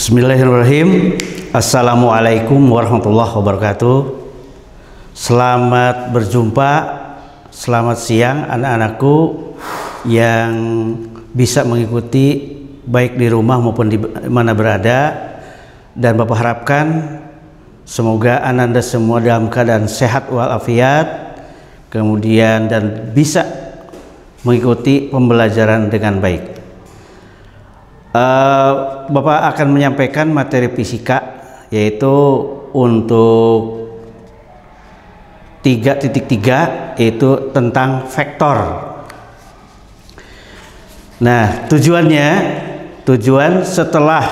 Bismillahirrahmanirrahim. Assalamualaikum warahmatullahi wabarakatuh. Selamat berjumpa, selamat siang anak-anakku yang bisa mengikuti baik di rumah maupun di mana berada. Dan Bapak harapkan semoga Anda semua dalam keadaan sehat walafiat, kemudian dan bisa mengikuti pembelajaran dengan baik. Bapak akan menyampaikan materi fisika, yaitu untuk 3.3, yaitu tentang vektor. Nah, tujuan setelah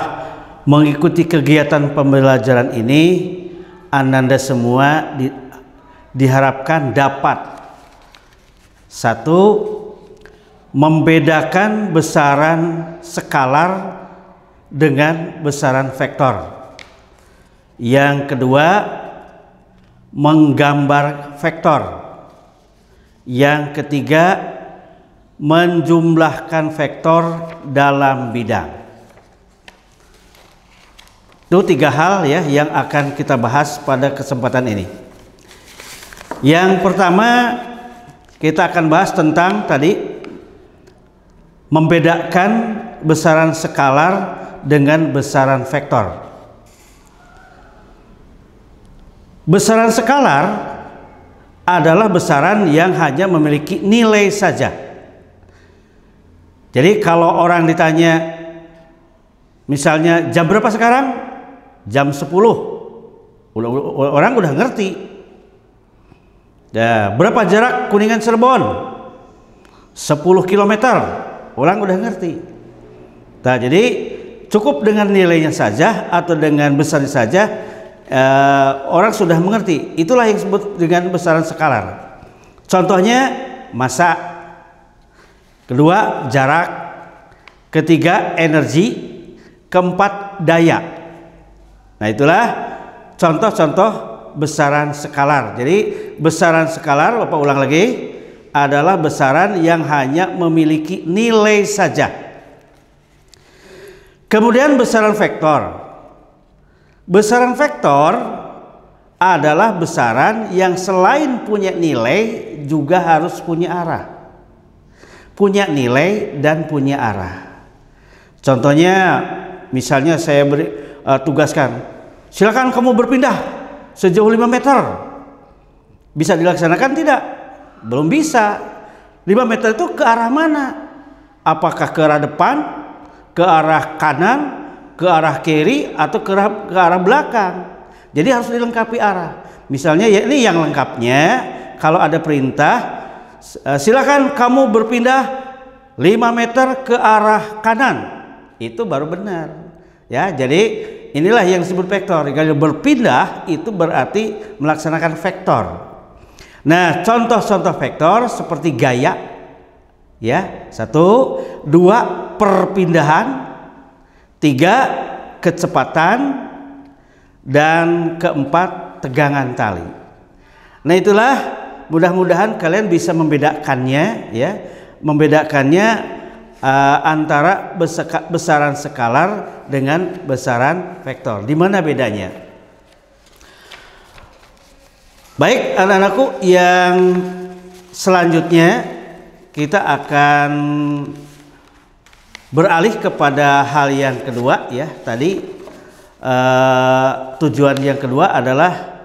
mengikuti kegiatan pembelajaran ini, Anda semua diharapkan dapat: satu, membedakan besaran skalar dengan besaran vektor. Yang kedua, menggambar vektor. Yang ketiga, menjumlahkan vektor dalam bidang. Itu 3 hal ya yang akan kita bahas pada kesempatan ini. Yang pertama, kita akan bahas tentang tadi membedakan besaran skalar dengan besaran vektor. Besaran skalar adalah besaran yang hanya memiliki nilai saja. Jadi kalau orang ditanya, misalnya jam berapa sekarang? Jam 10. Orang udah ngerti. Ya, berapa jarak Kuningan Cirebon? 10 km. Orang udah ngerti. Nah, jadi cukup dengan nilainya saja atau dengan besarnya saja, orang sudah mengerti. Itulah yang disebut dengan besaran skalar. Contohnya massa, kedua jarak, ketiga energi, keempat daya. Nah, itulah contoh-contoh besaran skalar. Jadi besaran skalar, Bapak ulang lagi, adalah besaran yang hanya memiliki nilai saja. Kemudian besaran vektor. Besaran vektor adalah besaran yang selain punya nilai juga harus punya arah. Punya nilai dan punya arah. Contohnya, misalnya saya tugaskan, silakan kamu berpindah sejauh 5 meter. Bisa dilaksanakan tidak? Belum bisa. 5 meter itu ke arah mana? Apakah ke arah depan, ke arah kanan, ke arah kiri, atau ke arah belakang? Jadi harus dilengkapi arah. Misalnya ya, ini yang lengkapnya, kalau ada perintah, silakan kamu berpindah 5 meter ke arah kanan. Itu baru benar. Ya, jadi inilah yang disebut vektor. Kalau berpindah itu berarti melaksanakan vektor. Nah, contoh-contoh vektor seperti gaya, ya, 1, 2 perpindahan, 3 kecepatan, dan 4 tegangan tali. Nah, itulah mudah-mudahan kalian bisa membedakannya, ya, antara besaran skalar dengan besaran vektor. Di mana bedanya? Baik, anak-anakku, yang selanjutnya kita akan beralih kepada hal yang kedua, ya. Tadi tujuan yang kedua adalah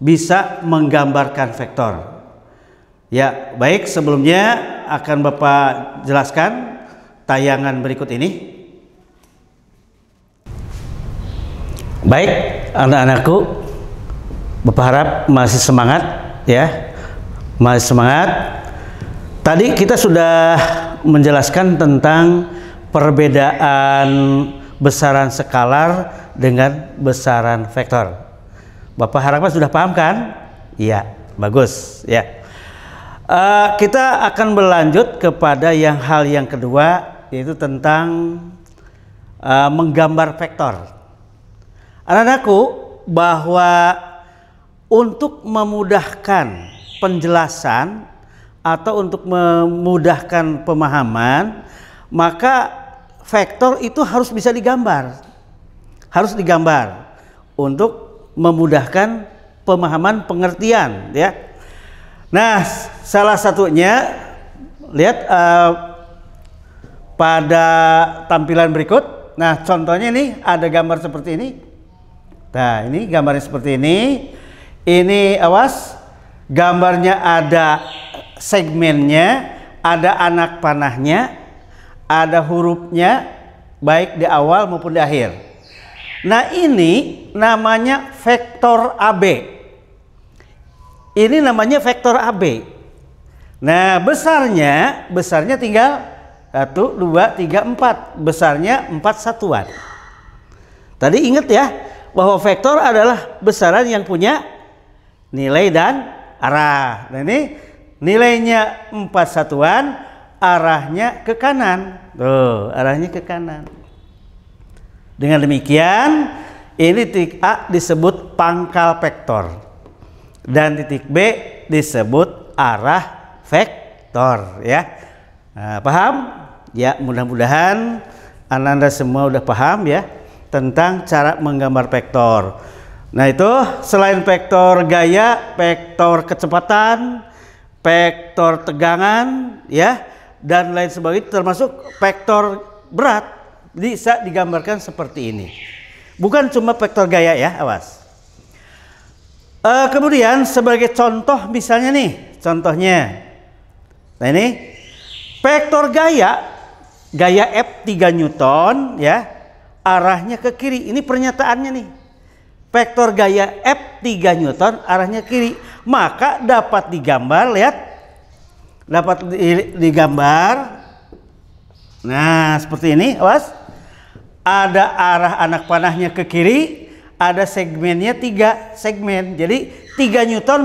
bisa menggambarkan vektor. Ya, baik, sebelumnya akan Bapak jelaskan tayangan berikut ini. Baik, anak-anakku, Bapak harap masih semangat, ya, masih semangat. Tadi kita sudah menjelaskan tentang perbedaan besaran skalar dengan besaran vektor. Bapak harapnya sudah paham kan? Iya, bagus, ya. Kita akan berlanjut kepada hal yang kedua, yaitu tentang menggambar vektor. Anak-anakku, bahwa untuk memudahkan penjelasan atau untuk memudahkan pemahaman, maka vektor itu harus bisa digambar. harus digambar untuk memudahkan pemahaman pengertian ya. Nah, salah satunya lihat pada tampilan berikut. Nah, contohnya nih ada gambar seperti ini. Nah, ini gambarnya seperti ini. Ini awas, gambarnya ada segmennya, ada anak panahnya, ada hurufnya baik di awal maupun di akhir. Nah, ini namanya vektor AB. Ini namanya vektor AB. Nah, besarnya tinggal 1, 2, 3, 4. Besarnya 4 satuan. Tadi ingat ya, bahwa vektor adalah besaran yang punya nilai dan arah. Nah, ini nilainya 4 satuan, arahnya ke kanan. Tuh, arahnya ke kanan. Dengan demikian, ini titik A disebut pangkal vektor. Dan titik B disebut arah vektor ya. Nah, paham? Ya, mudah-mudahan Anda semua udah paham ya tentang cara menggambar vektor. Nah, itu selain vektor gaya, vektor kecepatan, vektor tegangan ya, dan lain sebagainya, termasuk vektor berat bisa digambarkan seperti ini. Bukan cuma vektor gaya ya, awas. Kemudian sebagai contoh misalnya nih, contohnya. Nah, ini vektor gaya F 3 Newton ya, arahnya ke kiri. Ini pernyataannya nih. Vektor gaya F 3 Newton arahnya kiri, maka dapat digambar, lihat, dapat digambar. Nah, seperti ini, awas. Ada arah anak panahnya ke kiri, ada segmennya 3 segmen. Jadi 3 Newton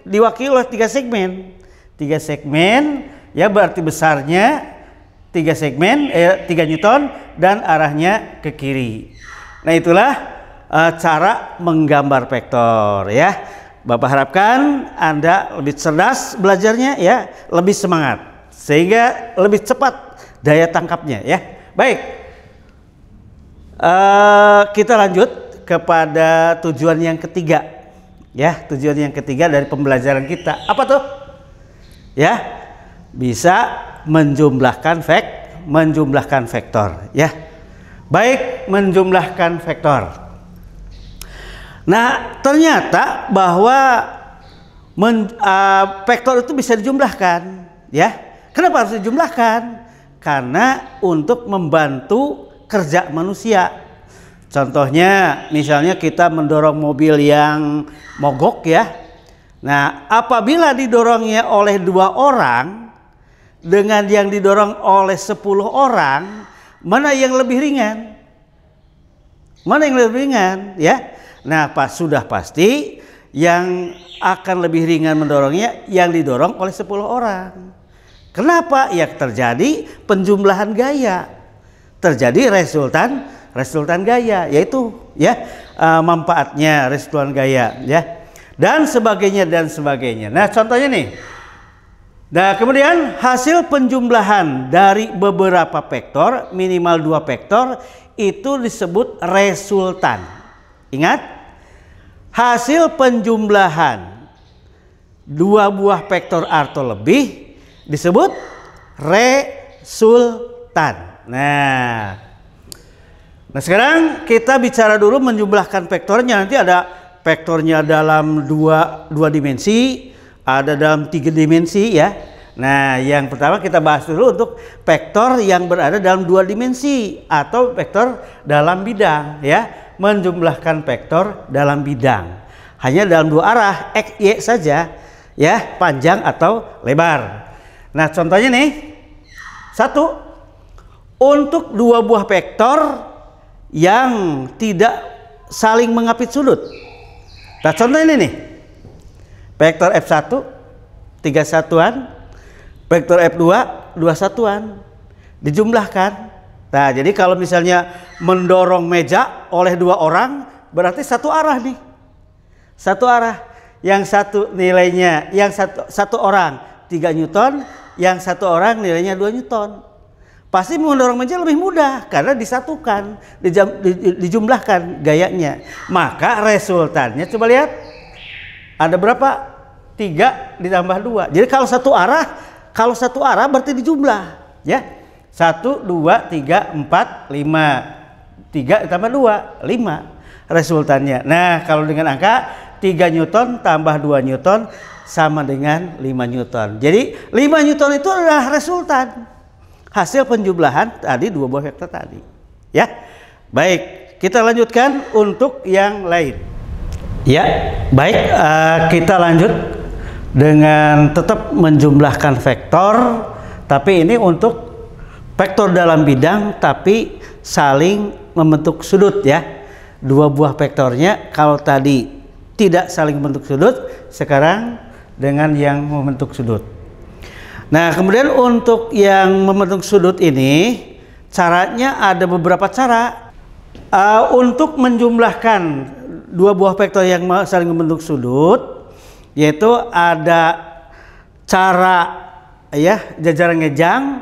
diwakili oleh 3 segmen. 3 segmen ya, berarti besarnya 3 segmen 3 Newton dan arahnya ke kiri. Nah, itulah cara menggambar vektor ya. Bapak harapkan Anda lebih cerdas belajarnya ya, lebih semangat sehingga lebih cepat daya tangkapnya ya. Baik, kita lanjut kepada tujuan yang ketiga ya. Tujuan yang ketiga dari pembelajaran kita apa tuh ya? Bisa menjumlahkan vektor ya. Baik, menjumlahkan vektor. Nah, ternyata bahwa vektor itu bisa dijumlahkan ya. Kenapa harus dijumlahkan? Karena untuk membantu kerja manusia. Contohnya misalnya kita mendorong mobil yang mogok ya. Nah, apabila didorongnya oleh 2 orang dengan yang didorong oleh 10 orang, mana yang lebih ringan? Mana yang lebih ringan ya? Nah, sudah pasti yang akan lebih ringan mendorongnya yang didorong oleh 10 orang. Kenapa? Ya, terjadi penjumlahan gaya. Terjadi resultan gaya, yaitu ya manfaatnya resultan gaya ya. Dan sebagainya. Nah, contohnya nih. Nah, kemudian hasil penjumlahan dari beberapa vektor, minimal 2 vektor, itu disebut resultan. Ingat, hasil penjumlahan 2 buah vektor atau lebih disebut resultan. Nah, sekarang kita bicara dulu menjumlahkan vektornya. Nanti ada vektornya dalam dua dimensi, ada dalam 3 dimensi ya. Nah, yang pertama kita bahas dulu untuk vektor yang berada dalam 2 dimensi atau vektor dalam bidang ya. Menjumlahkan vektor dalam bidang hanya dalam 2 arah, x, y saja ya, panjang atau lebar. Nah, contohnya nih, 1 untuk 2 buah vektor yang tidak saling mengapit sudut. Nah, contoh ini nih, vektor F1 3 satuan, vektor F2 2 satuan, dijumlahkan. Nah, jadi kalau misalnya mendorong meja oleh 2 orang, berarti 1 arah nih. 1 arah. Yang satu nilainya, yang satu orang 3 Newton, yang 1 orang nilainya 2 Newton. pasti mendorong meja lebih mudah karena disatukan, dijumlahkan gayanya. Maka resultannya coba lihat, ada berapa? 3 ditambah 2. Jadi kalau satu arah berarti dijumlah, ya. 1, 2, 3, 4, 5. 3 ditambah 2, 5 resultannya. Nah, kalau dengan angka 3 Newton tambah 2 Newton sama dengan 5 Newton. Jadi 5 Newton itu adalah resultan hasil penjumlahan tadi dua buah vektor tadi, ya. Baik, kita lanjutkan untuk yang lain. Ya, baik, kita lanjut dengan tetap menjumlahkan vektor, tapi ini untuk vektor dalam bidang tapi saling membentuk sudut, ya. Dua buah vektornya kalau tadi tidak saling membentuk sudut, sekarang dengan yang membentuk sudut. Nah, kemudian untuk yang membentuk sudut ini caranya ada beberapa cara. Untuk menjumlahkan dua buah vektor yang saling membentuk sudut, yaitu ada cara, ya, jajaran ngejang,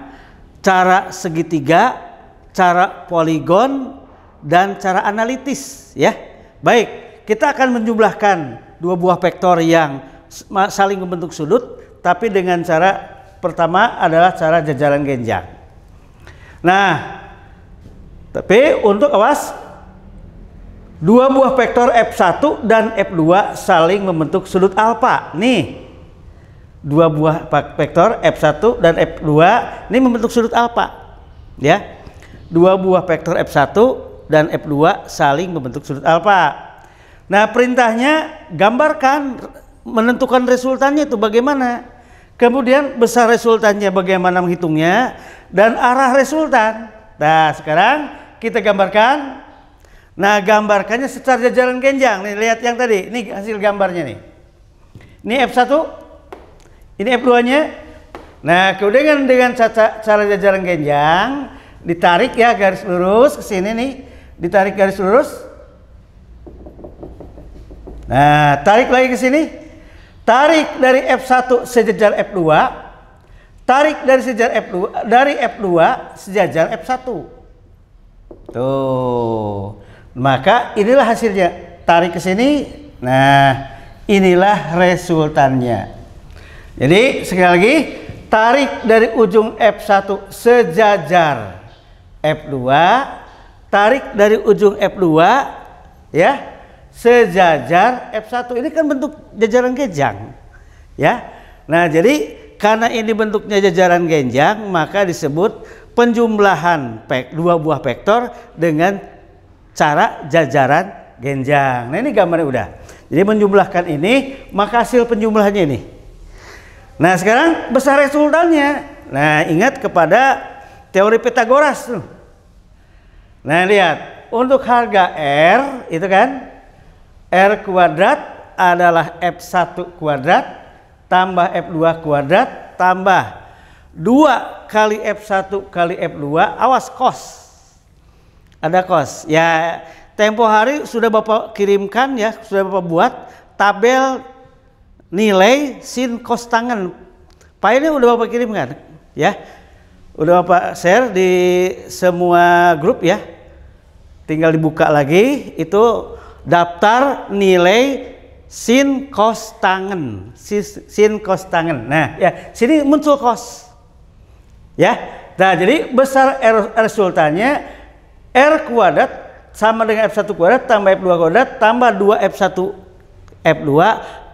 cara segitiga, cara poligon, dan cara analitis, ya. Baik, kita akan menjumlahkan dua buah vektor yang saling membentuk sudut, tapi dengan cara pertama adalah cara jajaran genjang. Nah, tapi untuk awas, dua buah vektor F1 dan F2 saling membentuk sudut alfa. Nih, dua buah vektor F1 dan F2 ini membentuk sudut alfa, ya. Dua buah vektor F1 dan F2 saling membentuk sudut alfa. Nah, perintahnya gambarkan, menentukan resultannya itu bagaimana. Kemudian besar resultannya bagaimana menghitungnya, dan arah resultan. Nah, sekarang kita gambarkan. Nah, gambarkannya secara jajaran genjang. Nih, lihat yang tadi. Ini hasil gambarnya nih. Ini F1, ini F2-nya. Nah, kemudian dengan cara jajaran genjang, ditarik, ya, garis lurus ke sini nih. Ditarik garis lurus. Nah, tarik lagi ke sini. Tarik dari F1 sejajar F2, tarik dari sejajar F2 sejajar F1. Tuh. Maka inilah hasilnya. Tarik ke sini. Nah, inilah resultannya. Jadi sekali lagi, tarik dari ujung F1 sejajar F2, tarik dari ujung F2, ya, sejajar F1. Ini kan bentuk jajaran genjang, ya. Nah, jadi karena ini bentuknya jajaran genjang, maka disebut penjumlahan dua buah vektor dengan cara jajaran genjang. Nah, ini gambarnya udah. Jadi menjumlahkan ini, maka hasil penjumlahannya ini. Nah, sekarang besar resultannya. Nah, ingat kepada teori Pythagoras tuh. Nah, lihat, untuk harga R itu kan R kuadrat adalah F1 kuadrat tambah F2 kuadrat tambah 2 kali F1 kali F2, awas kos. Ada kos. Ya, tempo hari sudah Bapak kirimkan, ya, sudah Bapak buat tabel nilai sin kos tangen. Filenya udah Bapak kirimkan, ya. Udah Bapak share di semua grup, ya. Tinggal dibuka lagi, itu daftar nilai sin kos tangen, sin kos tangen. Nah, ya, sini muncul kos, ya. Nah, jadi besar resultannya R kuadrat sama dengan F1 kuadrat tambah F2 kuadrat tambah 2F1 F2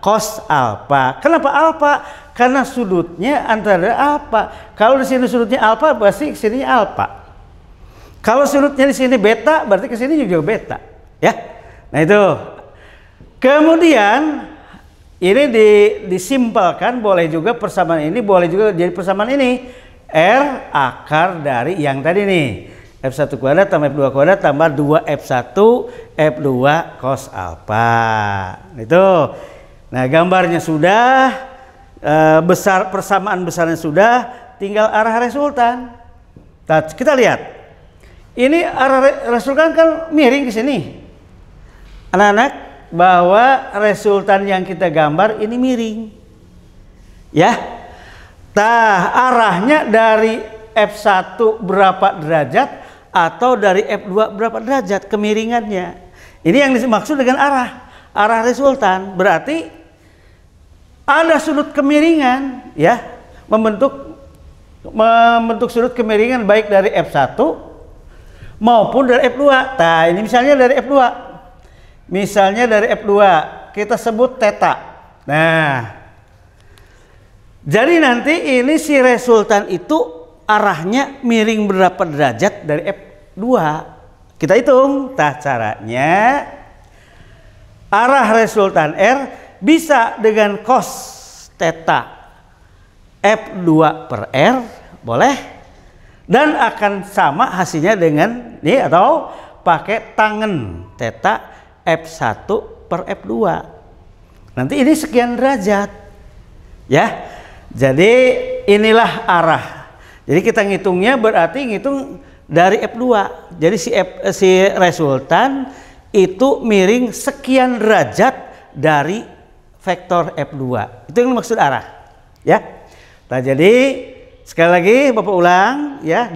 cos alfa. Kenapa alfa? Karena sudutnya antara alfa. Kalau di sini sudutnya alfa, berarti ke sini alfa. Kalau sudutnya di sini beta, berarti ke sini juga beta, ya. Nah, itu. Kemudian ini disimpelkan, boleh juga persamaan ini, boleh juga jadi persamaan ini. R akar dari yang tadi nih. F1 kuadrat tambah F2 kuadrat tambah 2F1 F2 cos alfa. Itu. Nah, gambarnya sudah, besar persamaan besarnya sudah, tinggal arah resultan. Nah, kita lihat. Ini arah resultan kan miring ke sini. Anak-anak, bahwa resultan yang kita gambar ini miring, ya. Nah, arahnya dari F1 berapa derajat atau dari F2 berapa derajat kemiringannya. Ini yang dimaksud dengan arah resultan. Berarti ada sudut kemiringan ya, membentuk sudut kemiringan baik dari F1 maupun dari F2. Nah, ini misalnya dari F2. Misalnya dari F2 kita sebut theta. Nah, jadi nanti ini si resultan itu arahnya miring berapa derajat dari F2. Kita hitung. Nah, caranya arah resultan R bisa dengan cos theta F2 per R, boleh, dan akan sama hasilnya dengan ini, atau pakai tangen theta F1 per F2. Nanti ini sekian derajat ya. Jadi inilah arah. Jadi kita ngitungnya berarti ngitung dari F2. Jadi si resultan itu miring sekian derajat dari vektor F2. Itu yang maksud arah ya. Nah, jadi sekali lagi Bapak ulang ya,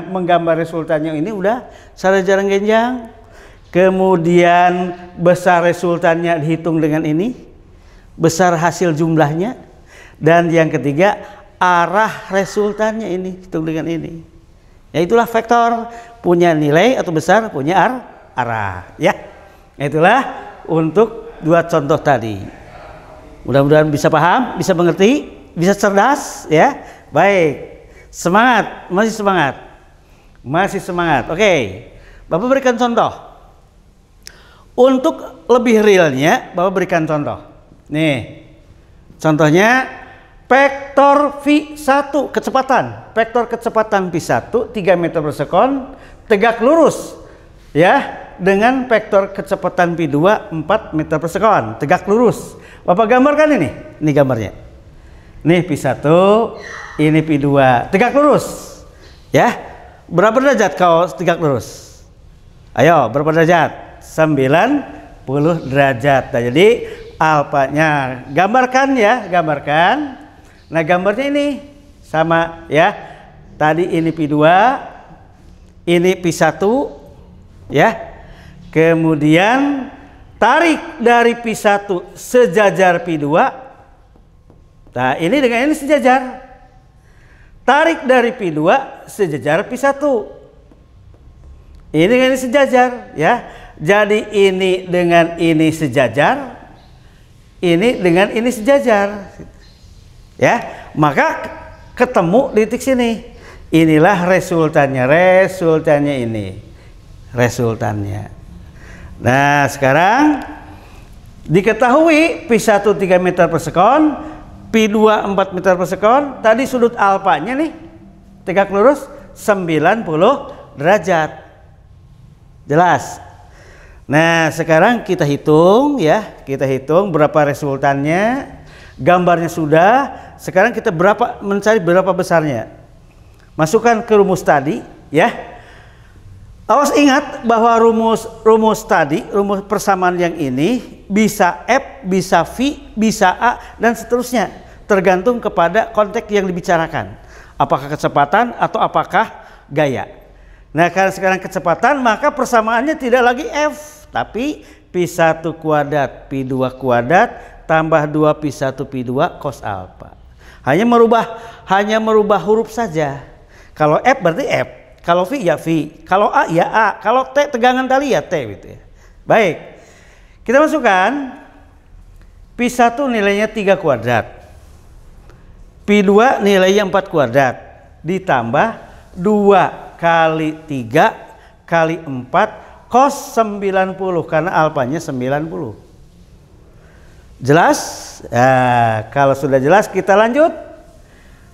menggambar resultannya ini udah secara jarang genjang. Kemudian besar resultannya dihitung dengan ini, besar hasil jumlahnya, dan yang ketiga arah resultannya ini hitung dengan ini. Ya, itulah vektor punya nilai atau besar punya arah ya. Itulah untuk dua contoh tadi. Mudah-mudahan bisa paham, bisa mengerti, bisa cerdas ya. Baik, semangat, masih semangat, masih semangat. Oke, Bapak berikan contoh. Untuk lebih realnya Bapak berikan contoh. Nih, contohnya vektor V1 kecepatan. Vektor kecepatan V1 3 meter per sekon tegak lurus ya, dengan vektor kecepatan V2 4 meter per sekon tegak lurus. Bapak gambarkan ini gambarnya. Nih V1, ini V2 tegak lurus ya. Berapa derajat kalau tegak lurus? Ayo, berapa derajat? 90 derajat. Nah, jadi alfanya gambarkan ya, gambarkan. Nah, gambarnya ini sama ya. Tadi ini P2, ini P1 ya. Kemudian tarik dari P1 sejajar P2. Nah, ini dengan ini sejajar. Tarik dari P2 sejajar P1. Ini dengan ini sejajar ya. Jadi ini dengan ini sejajar, ini dengan ini sejajar ya, maka ketemu di titik sini. Inilah resultannya ini resultannya. Nah, sekarang diketahui P1 3 meter per sekon, P2 4 meter per sekon. Tadi sudut alfanya nih tegak lurus 90 derajat. Jelas? Nah, sekarang kita hitung ya, kita hitung berapa resultannya. Gambarnya sudah. Sekarang kita mencari berapa besarnya. Masukkan ke rumus tadi ya. Awas ingat bahwa rumus tadi, rumus persamaan yang ini bisa F, bisa V, bisa A, dan seterusnya. Tergantung kepada konteks yang dibicarakan. Apakah kecepatan atau apakah gaya. Nah, karena sekarang kecepatan, maka persamaannya tidak lagi F, tapi P1 kuadrat P2 kuadrat tambah 2 P1 P2 cos alfa. Hanya merubah huruf saja. Kalau F berarti F, kalau V ya V, kalau A ya A, kalau T tegangan tali ya T gitu ya. Baik, kita masukkan P1 nilainya 3 kuadrat, P2 nilainya 4 kuadrat, ditambah 2 kali 3 kali 4 cos 90 karena alfanya 90. Jelas? Nah, kalau sudah jelas kita lanjut.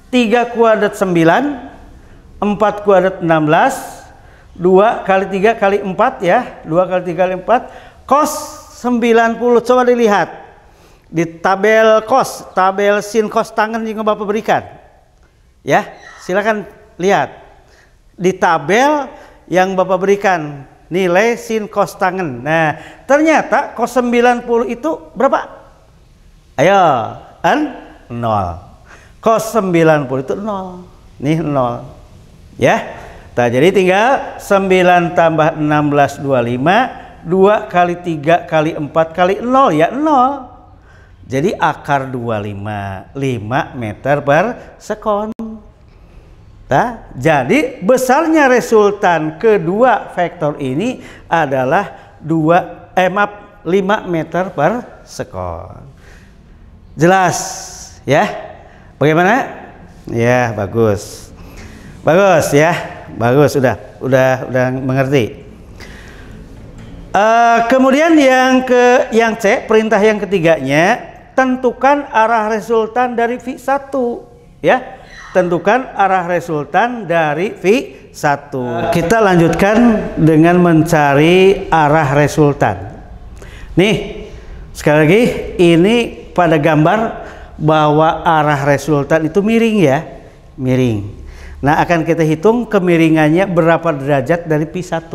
3 kuadrat 9, 4 kuadrat 16, 2 kali 3 kali 4 ya, 2 kali 3 kali 4 cos 90. Coba dilihat di tabel cos, tabel sin cos tangen yang Bapak berikan ya, silakan lihat di tabel yang Bapak berikan nilai sin cos tangen. Nah, ternyata cos 90 itu berapa? Ayo, 0. Cos 90 itu 0. Nih 0. Ya. Nah, jadi tinggal 9 tambah 16 25, 2 kali 3 kali 4 kali 0 ya 0. Jadi akar 25, 5 meter per sekon. Nah, jadi besarnya resultan kedua vektor ini adalah 5 meter per sekon. Jelas ya? Bagaimana? Ya, bagus. Bagus ya. Bagus, udah mengerti. Kemudian yang C, perintah yang ketiganya, tentukan arah resultan dari V1 ya. Tentukan arah resultan dari V1. Kita lanjutkan dengan mencari arah resultan. Nih, sekali lagi ini pada gambar bahwa arah resultan itu miring ya, miring. Nah, akan kita hitung kemiringannya berapa derajat dari P1.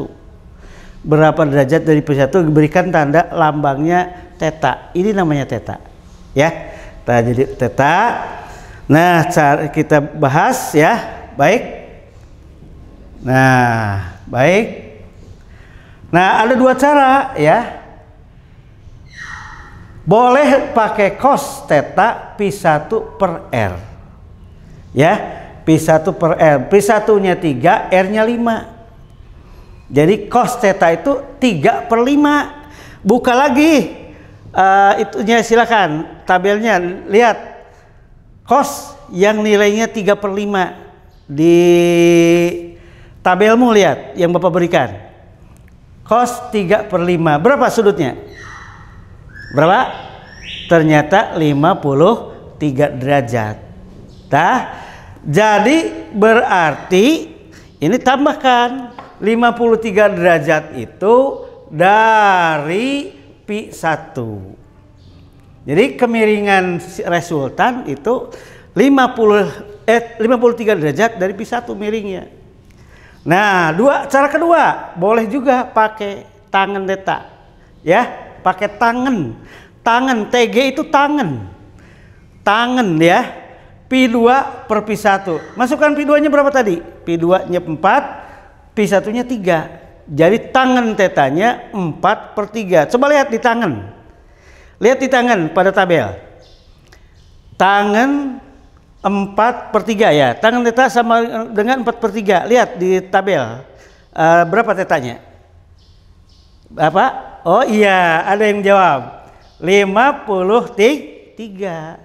Berapa derajat dari P1 diberikan tanda lambangnya theta. Ini namanya theta. Ya. Nah, jadi theta. Nah, cara kita bahas ya. Baik. Nah, baik. Nah, ada dua cara ya. Boleh pakai cos theta P1 per R. Ya. P1 per R, P1-nya 3, R-nya 5. Jadi cos theta itu 3 per 5. Buka lagi itunya, silakan tabelnya, lihat cos yang nilainya 3 per 5 di tabelmu, lihat yang Bapak berikan. Cos 3 per 5, berapa sudutnya? Berapa? Ternyata 53 derajat. Nah, jadi berarti ini tambahkan 53 derajat itu dari P1. Jadi kemiringan resultan itu 53 derajat dari P1 miringnya. Nah, cara kedua boleh juga pakai tangen theta. Ya, pakai tangen. Tangen TG itu tangen. Tangen ya. P2 per P1. Masukkan P2-nya berapa tadi? P2-nya 4, P1-nya 3. Jadi tangen tetanya 4 per 3. Coba lihat di tangen. Lihat di tangen pada tabel. Tangen 4 per 3 ya. Tangen teta sama dengan 4 per 3. Lihat di tabel. Berapa tetanya? Apa? Oh iya, ada yang jawab. 53.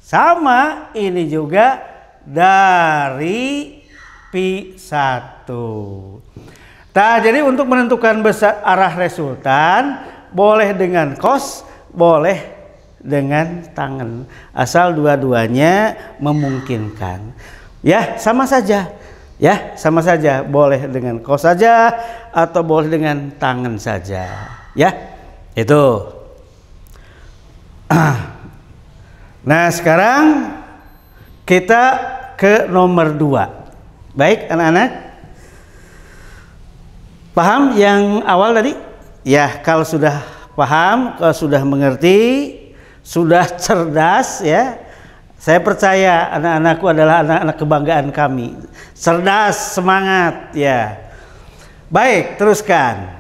Sama ini juga dari P1. Nah, jadi untuk menentukan besar arah resultan boleh dengan cos, boleh dengan tangen. Asal dua-duanya memungkinkan. Ya, sama saja. Ya, sama saja. Boleh dengan cos saja atau boleh dengan tangen saja. Ya, itu. Nah, sekarang kita ke nomor 2. Baik anak-anak, paham yang awal tadi? Ya, kalau sudah paham, kalau sudah mengerti, sudah cerdas ya, saya percaya anak-anakku adalah anak-anak kebanggaan kami. Cerdas, semangat ya. Baik, teruskan.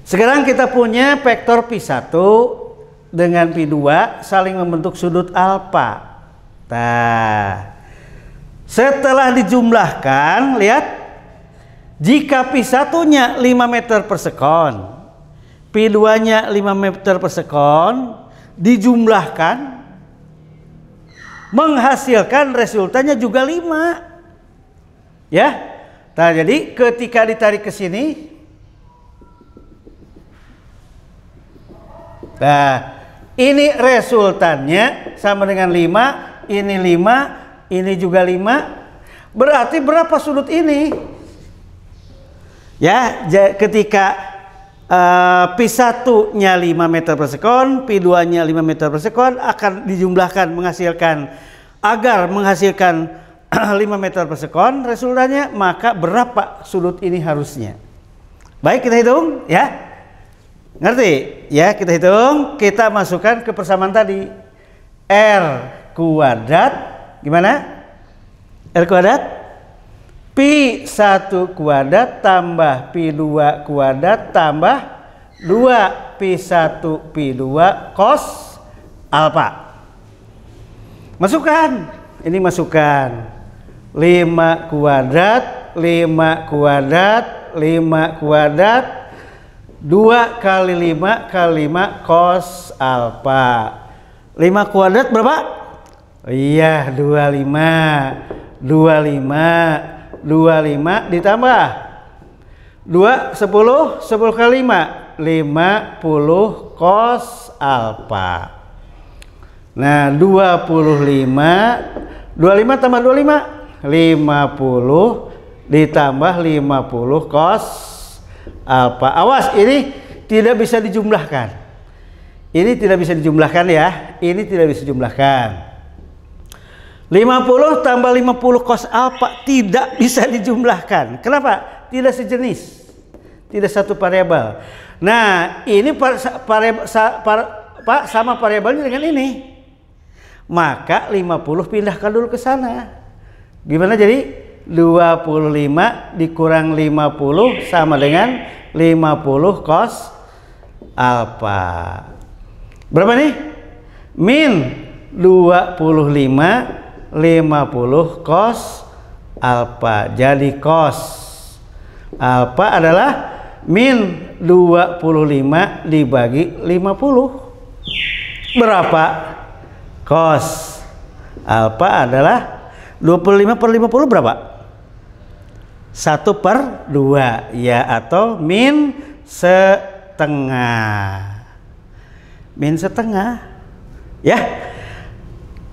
Sekarang kita punya vektor P1 dengan P2 saling membentuk sudut alfa. Nah, setelah dijumlahkan, lihat, jika P1-nya 5 meter per sekon, P2-nya 5 meter per sekon, dijumlahkan, menghasilkan resultannya juga 5. Ya, nah jadi ketika ditarik ke sini, nah ini resultannya sama dengan 5, ini 5, ini juga 5. Berarti berapa sudut ini? Ya, ketika P1-nya 5 meter per sekon, P2-nya 5 meter per sekon, akan dijumlahkan agar menghasilkan 5 meter per sekon resultannya, maka berapa sudut ini harusnya? Baik, kita hitung ya. Ngerti? Ya, kita hitung, kita masukkan ke persamaan tadi. R kuadrat Gimana? R kuadrat pi 1 kuadrat tambah pi 2 kuadrat tambah 2 pi 1 pi 2 cos alfa. Masukkan. Ini masukkan. 5 kuadrat, 5 kuadrat, 5 kuadrat, 2 kali 5 kali 5 cos alfa. 5 kuadrat berapa? Iya, 25. 25 ditambah 2 10 kali 5 50 cos alfa. Nah 25 tambah 25 50 ditambah 50 cos alfa. Awas, ini tidak bisa dijumlahkan. Ini tidak bisa dijumlahkan ya. Ini tidak bisa dijumlahkan. 50 tambah 50 cos alfa tidak bisa dijumlahkan. Kenapa? Tidak sejenis, tidak satu variabel. Nah, ini sama variabelnya dengan ini. Maka 50 pindahkan dulu ke sana. Gimana jadi? 25 dikurang 50 sama dengan 50 cos alfa. Berapa nih? Min 25 50 cos alfa. Jadi cos alfa adalah min 25 dibagi 50. Berapa? Cos alfa adalah 25 per 50 berapa? 1/2 ya, atau min setengah. Min setengah ya.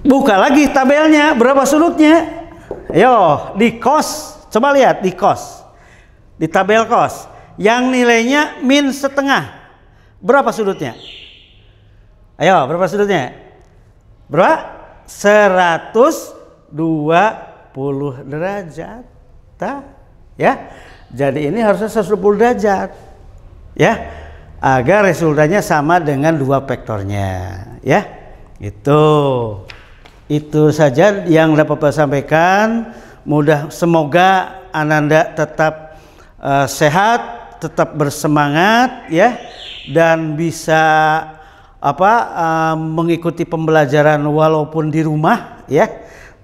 Buka lagi tabelnya, berapa sudutnya? Ayo, di cos, coba lihat di cos. Di tabel cos, yang nilainya min setengah. Berapa sudutnya? Ayo, berapa sudutnya? Berapa? 120 derajat. Ya. Jadi ini harusnya 120 derajat. Ya. Agar resultannya sama dengan 2 vektornya, ya. Itu saja yang dapat Bapak sampaikan. Semoga Ananda tetap sehat, tetap bersemangat ya, dan bisa mengikuti pembelajaran walaupun di rumah ya,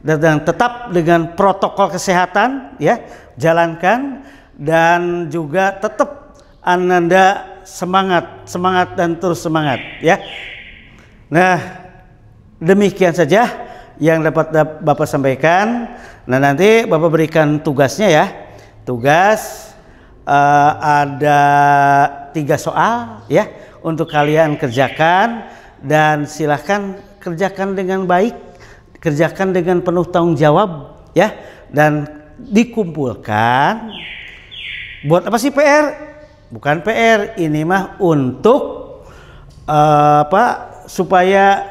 dan tetap dengan protokol kesehatan ya, jalankan, dan juga tetap Ananda semangat dan terus semangat ya. Nah, demikian saja yang dapat Bapak sampaikan. Nah, nanti Bapak berikan tugasnya ya. Tugas ada 3 soal ya untuk kalian kerjakan, dan silahkan kerjakan dengan baik, kerjakan dengan penuh tanggung jawab ya, dan dikumpulkan. Buat apa sih PR? Bukan PR, ini mah untuk supaya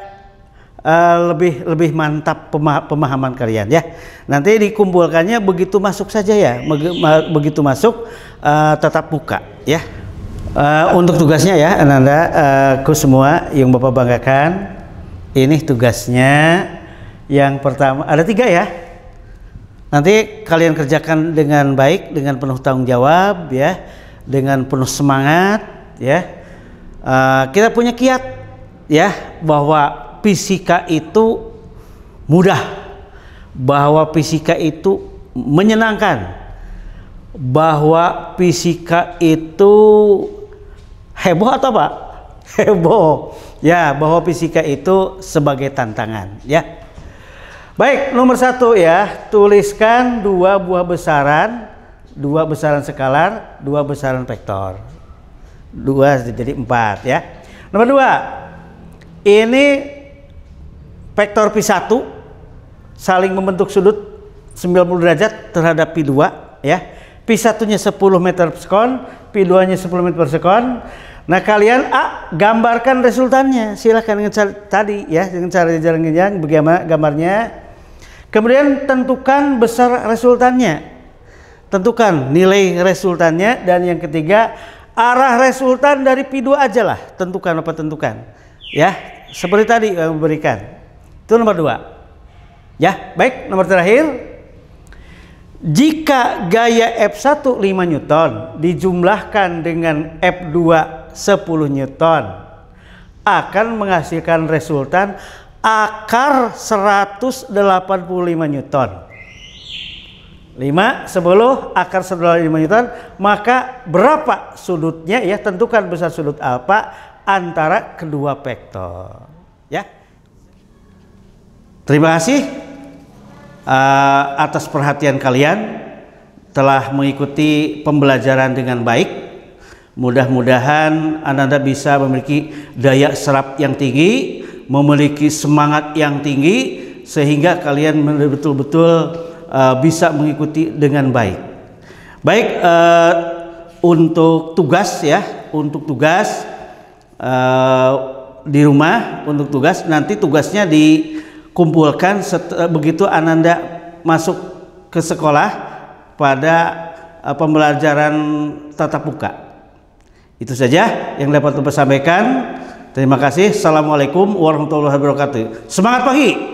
lebih mantap pemahaman kalian ya. Nanti dikumpulkannya begitu masuk saja ya, begitu masuk tetap buka ya. Untuk tugasnya ya Ananda, semua yang Bapak banggakan, ini tugasnya. Yang pertama ada 3 ya. Nanti kalian kerjakan dengan baik, dengan penuh tanggung jawab ya, dengan penuh semangat ya. Kita punya kiat ya, bahwa fisika itu mudah, bahwa fisika itu menyenangkan, bahwa fisika itu heboh atau apa? Heboh ya, bahwa fisika itu sebagai tantangan ya. Baik, nomor 1 ya, tuliskan 2 buah besaran, 2 besaran skalar, 2 besaran vektor. 2 jadi 4 ya. Nomor 2, ini vektor pi1 saling membentuk sudut 90 derajat terhadap pi2 ya. Pi1-nya 10 meter per sekon, pi2-nya 10 meter per sekon. Nah, kalian gambarkan resultannya. Silahkan dengan cara tadi ya, dengan cara jalan-jalan bagaimana gambarnya. Kemudian tentukan besar resultannya. Tentukan nilai resultannya, dan yang ketiga arah resultan dari pi2 aja lah. Tentukan apa tentukan. Ya, seperti tadi yang memberikan. Itu nomor 2. Ya, baik, nomor terakhir. Jika gaya F1 5 Newton dijumlahkan dengan F2 10 Newton akan menghasilkan resultan akar 185 Newton. 5, 10, akar 185 Newton, maka berapa sudutnya ya? Tentukan besar sudut alfa antara kedua vektor. Ya. Terima kasih atas perhatian kalian, telah mengikuti pembelajaran dengan baik. Mudah-mudahan Anda bisa memiliki daya serap yang tinggi, memiliki semangat yang tinggi, sehingga kalian betul-betul bisa mengikuti dengan baik. Baik, untuk tugas ya, untuk tugas di rumah, untuk tugas nanti tugasnya dikumpulkan begitu Ananda masuk ke sekolah pada pembelajaran tatap muka. Itu saja yang dapat saya sampaikan. Terima kasih. Assalamualaikum warahmatullahi wabarakatuh. Semangat pagi.